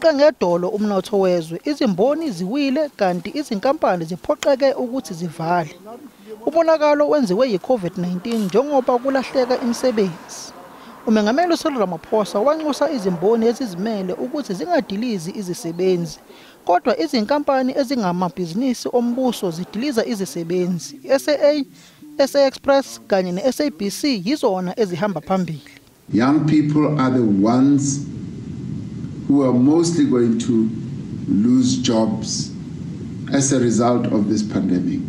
Uwufica ngedolo umnotho wezwe, izimboni ziwile kanti izinkampani ziphoqeke ukuthi zivale. Umonakalo wenziwe yi-COVID-19 njengoba kulahleka imisebenzi. Umengameli uCyril Ramaphosa wanxusa izimboni ezizimele ukuthi zingadilizi izisebenzi. Kodwa izinkampani ezingamabhizinisi oMbuso zidiliza izisebenzi. iSAA, SA Express kanye neSABC yizona ezihamba phambili. Young people are the ones who are mostly going to lose jobs as a result of this pandemic.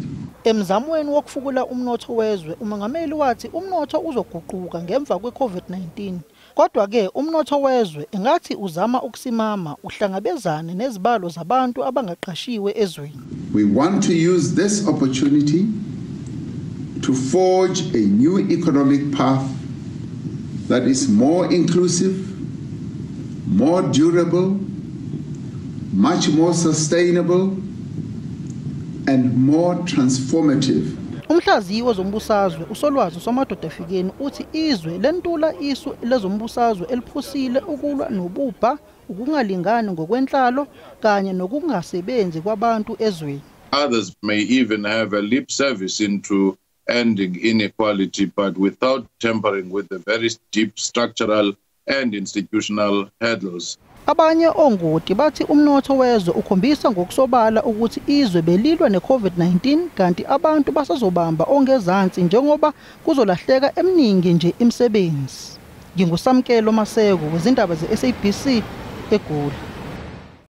Emzamweni wokufukula umnotho wezwe, umengameli wathi umnotho uzoguquka ngemva kwe-COVID-19. Kodwa ke umnotho wezwe engathi uzama ukusimama uhlangabezane nezibalo zabantu abangaqashiwe ezweni. We want to use this opportunity to forge a new economic path that is more inclusive, more durable, much more sustainable, and more transformative. Umhlaziyi wezombusazwe usolwazi somadoda afikeni uthi izwe lentula isu lezombusazwe eliphusile ukulwa nobubha, ukungalingani ngokwenhlalo kanye nokungasebenzi kwabantu ezweni. Others may even have a lip service into ending inequality, but without tampering with the very deep structural and institutional hurdles. Abanye ongoti bathi umnotho wezwe ukhombisa ngokusobala ukuthi izwe belilwa ne-COVID-19 kanti abantu basazobamba ongezansi njengoba kuzolahleka eminingi nje imisebenzi. Ngingusamkelo Maseko wezindaba ze-SABC eGoli.